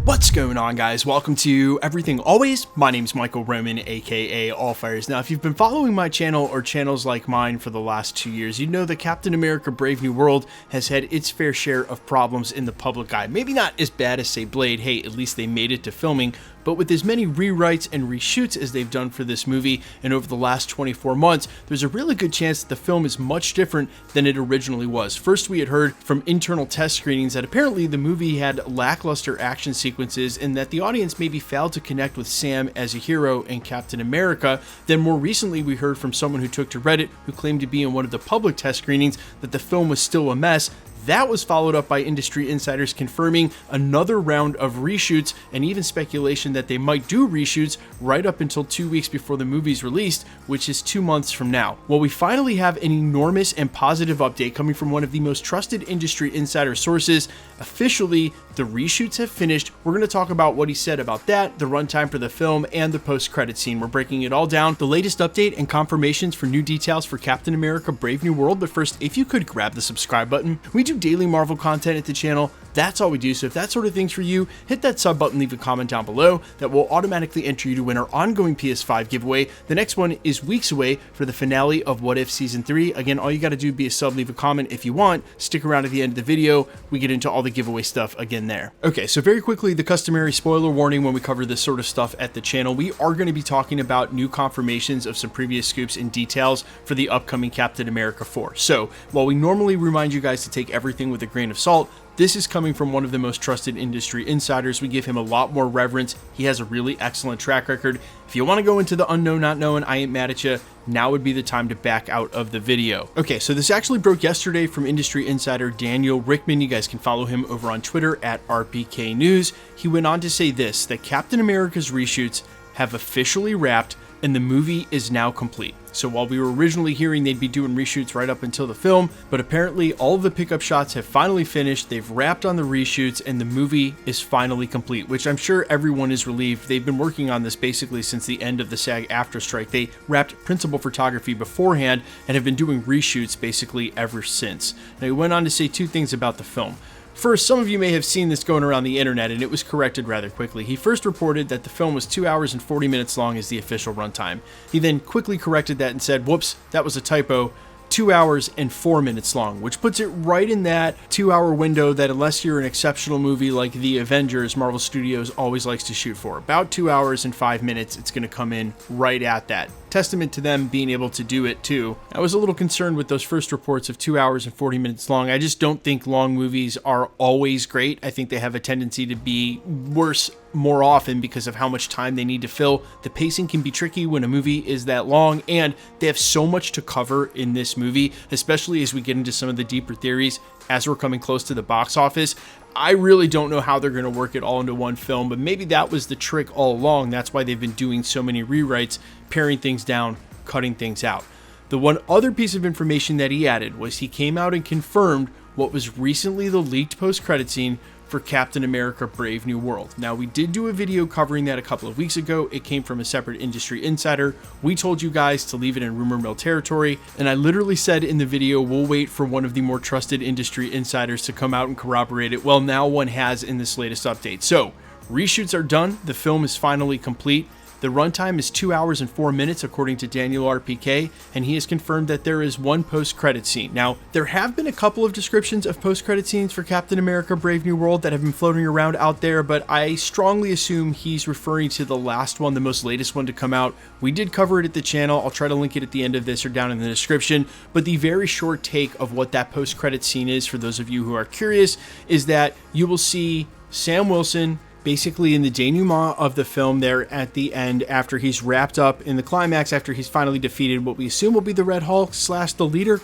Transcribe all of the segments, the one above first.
What's going on, guys? Welcome to Everything Always. My name is Michael Roman, aka Allfires. Now, if you've been following my channel or channels like mine for the last 2 years, you know that Captain America Brave New World has had its fair share of problems in the public eye. Maybe not as bad as, say, Blade. Hey, at least they made it to filming. But with as many rewrites and reshoots as they've done for this movie and over the last 24 months, there's a really good chance that the film is much different than it originally was. First, we had heard from internal test screenings that apparently the movie had lackluster action sequences and that the audience maybe failed to connect with Sam as a hero and Captain America. Then more recently, we heard from someone who took to Reddit who claimed to be in one of the public test screenings that the film was still a mess. That was followed up by industry insiders confirming another round of reshoots and even speculation that they might do reshoots right up until 2 weeks before the movie's released, which is 2 months from now. Well, we finally have an enormous and positive update coming from one of the most trusted industry insider sources. Officially, the reshoots have finished. We're going to talk about what he said about that, the runtime for the film, and the post-credit scene. We're breaking it all down, the latest update and confirmations for new details for Captain America Brave New World. But first, if you could grab the subscribe button. We do daily Marvel content at the channel. That's all we do. So if that sort of thing's for you, hit that sub button, leave a comment down below. That will automatically enter you to win our ongoing PS5 giveaway. The next one is weeks away for the finale of What If Season 3. Again, all you got to do is be a sub, leave a comment if you want. Stick around at the end of the video. We get into all the giveaway stuff again there. Okay, so very quickly, the customary spoiler warning when we cover this sort of stuff at the channel. We are going to be talking about new confirmations of some previous scoops and details for the upcoming Captain America 4. So while we normally remind you guys to take everything with a grain of salt, this is coming from one of the most trusted industry insiders. We give him a lot more reverence. He has a really excellent track record. If you want to go into the unknown, not knowing, I ain't mad at you. Now would be the time to back out of the video. Okay, so this actually broke yesterday from industry insider Daniel Rickman. You guys can follow him over on Twitter at RPK News. He went on to say this, that Captain America's reshoots have officially wrapped and the movie is now complete. So while we were originally hearing they'd be doing reshoots right up until the film, but apparently all of the pickup shots have finally finished, they've wrapped on the reshoots, and the movie is finally complete, which I'm sure everyone is relieved. They've been working on this basically since the end of the SAG-AFTRA strike. They wrapped principal photography beforehand and have been doing reshoots basically ever since. Now he went on to say two things about the film. First, some of you may have seen this going around the internet, and it was corrected rather quickly. He first reported that the film was 2 hours and 40 minutes long as the official runtime. He then quickly corrected that and said, whoops, that was a typo, 2 hours and 4 minutes long, which puts it right in that 2-hour window that, unless you're an exceptional movie like the Avengers, Marvel Studios always likes to shoot for. About 2 hours and 5 minutes, it's going to come in right at that. Testament to them being able to do it too. I was a little concerned with those first reports of 2 hours and 40 minutes long. I just don't think long movies are always great. I think they have a tendency to be worse more often because of how much time they need to fill. The pacing can be tricky when a movie is that long, and they have so much to cover in this movie, especially as we get into some of the deeper theories as we're coming close to the box office. I really don't know how they're going to work it all into one film, but maybe that was the trick all along. That's why they've been doing so many rewrites, paring things down, cutting things out. The one other piece of information that he added was he came out and confirmed what was recently the leaked post-credit scene for Captain America Brave New World. Now, we did do a video covering that a couple of weeks ago. It came from a separate industry insider. We told you guys to leave it in rumor mill territory, and I literally said in the video, we'll wait for one of the more trusted industry insiders to come out and corroborate it. Well, now one has in this latest update. So, reshoots are done. The film is finally complete. The runtime is 2 hours and 4 minutes, according to Daniel RPK, and he has confirmed that there is one post-credit scene. Now, there have been a couple of descriptions of post-credit scenes for Captain America Brave New World that have been floating around out there, but I strongly assume he's referring to the last one, the most latest one to come out. We did cover it at the channel. I'll try to link it at the end of this or down in the description, but the very short take of what that post-credit scene is, for those of you who are curious, is that you will see Sam Wilson basically in the denouement of the film there at the end, after he's wrapped up in the climax, after he's finally defeated what we assume will be the Red Hulk / the leader ?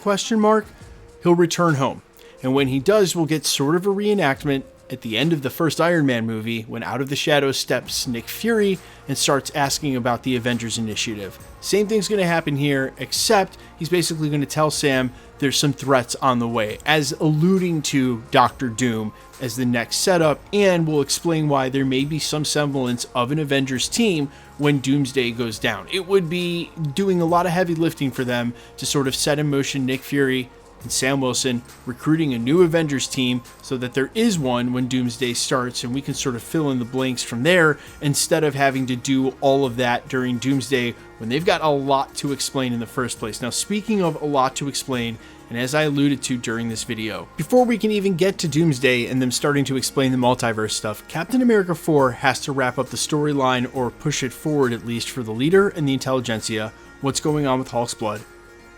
He'll return home. And when he does, we'll get sort of a reenactment at the end of the first Iron Man movie, when out of the shadows steps Nick Fury and starts asking about the Avengers initiative. Same thing's going to happen here, except he's basically going to tell Sam there's some threats on the way, as alluding to Doctor Doom as the next setup, and will explain why there may be some semblance of an Avengers team when Doomsday goes down. It would be doing a lot of heavy lifting for them to sort of set in motion Nick Fury, and Sam Wilson recruiting a new Avengers team so that there is one when Doomsday starts, and we can sort of fill in the blanks from there instead of having to do all of that during Doomsday when they've got a lot to explain in the first place. Now, speaking of a lot to explain, and as I alluded to during this video, before we can even get to Doomsday and them starting to explain the multiverse stuff, Captain America 4 has to wrap up the storyline, or push it forward at least, for the leader and the intelligentsia, what's going on with Hulk's blood,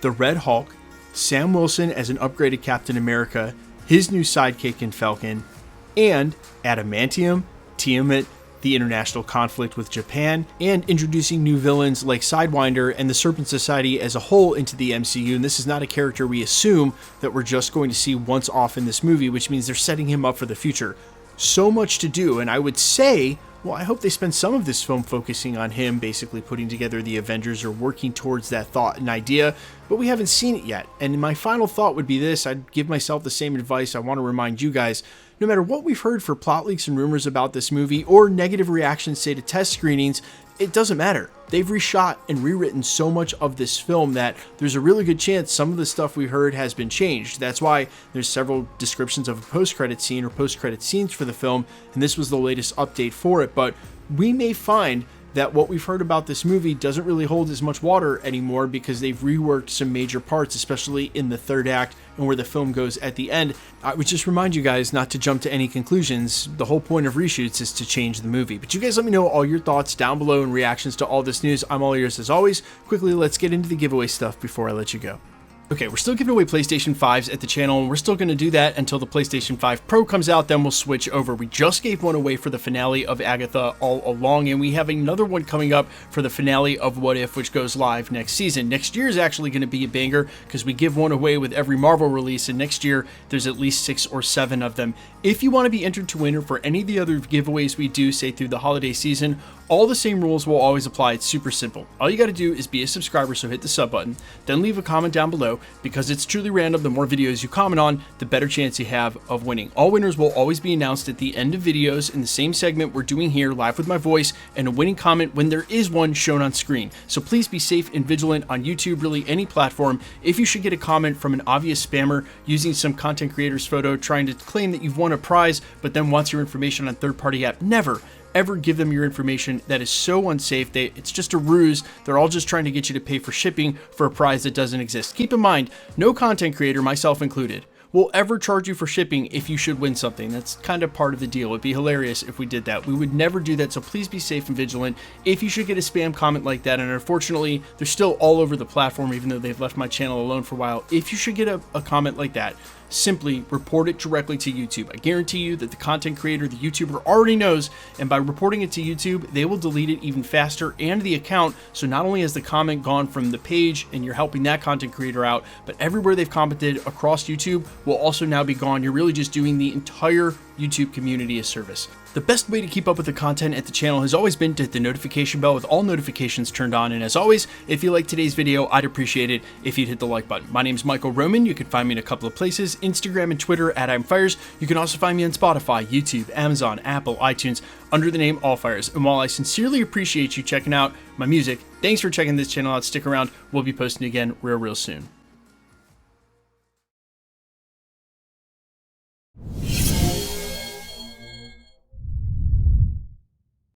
the Red Hulk, Sam Wilson as an upgraded Captain America, his new sidekick in Falcon, and adamantium, Tiamat, the international conflict with Japan, and introducing new villains like Sidewinder and the Serpent Society as a whole into the MCU. And this is not a character we assume that we're just going to see once off in this movie, which means they're setting him up for the future. So much to do, and I would say, well, I hope they spend some of this film focusing on him basically putting together the Avengers or working towards that thought and idea, but we haven't seen it yet. And my final thought would be this: I'd give myself the same advice I want to remind you guys. No matter what we've heard for plot leaks and rumors about this movie, or negative reactions, say, to test screenings, it doesn't matter. They've reshot and rewritten so much of this film that there's a really good chance some of the stuff we heard has been changed. That's why there's several descriptions of a post-credit scene or post-credit scenes for the film, and this was the latest update for it. But we may find that what we've heard about this movie doesn't really hold as much water anymore because they've reworked some major parts, especially in the third act and where the film goes at the end. I would just remind you guys not to jump to any conclusions. The whole point of reshoots is to change the movie. But you guys let me know all your thoughts down below and reactions to all this news. I'm all ears as always. Quickly, let's get into the giveaway stuff before I let you go. Okay, we're still giving away PlayStation 5s at the channel, and we're still going to do that until the PlayStation 5 Pro comes out, then we'll switch over. We just gave one away for the finale of Agatha All Along, and we have another one coming up for the finale of What If, which goes live next season. Next year is actually going to be a banger because we give one away with every Marvel release, and next year there's at least 6 or 7 of them. If you want to be entered to win for any of the other giveaways we do, say through the holiday season, all the same rules will always apply. It's super simple. All you got to do is be a subscriber, so hit the sub button, then leave a comment down below. Because it's truly random, the more videos you comment on, the better chance you have of winning. All winners will always be announced at the end of videos in the same segment we're doing here, live with my voice, and a winning comment when there is one shown on screen. So please be safe and vigilant on YouTube, really any platform. If you should get a comment from an obvious spammer using some content creator's photo trying to claim that you've won a prize, but then wants your information on third-party app, never ever give them your information. That is so unsafe. It's just a ruse. They're all just trying to get you to pay for shipping for a prize that doesn't exist. Keep in mind, no content creator, myself included, will ever charge you for shipping if you should win something. That's kind of part of the deal. It'd be hilarious if we did that. We would never do that, so please be safe and vigilant. If you should get a spam comment like that, and unfortunately, they're still all over the platform even though they've left my channel alone for a while. If you should get a comment like that, simply report it directly to YouTube. I guarantee you that the content creator, the YouTuber, already knows, and by reporting it to YouTube, they will delete it even faster and the account. So not only has the comment gone from the page and you're helping that content creator out, but everywhere they've commented across YouTube will also now be gone. You're really just doing the entire YouTube community a service. The best way to keep up with the content at the channel has always been to hit the notification bell with all notifications turned on. And as always, if you like today's video, I'd appreciate it if you'd hit the like button. My name's Michael Roman. You can find me in a couple of places, Instagram and Twitter at I'mFires. You can also find me on Spotify, YouTube, Amazon, Apple, iTunes under the name Allfires. And while I sincerely appreciate you checking out my music, thanks for checking this channel out. Stick around. We'll be posting again real soon.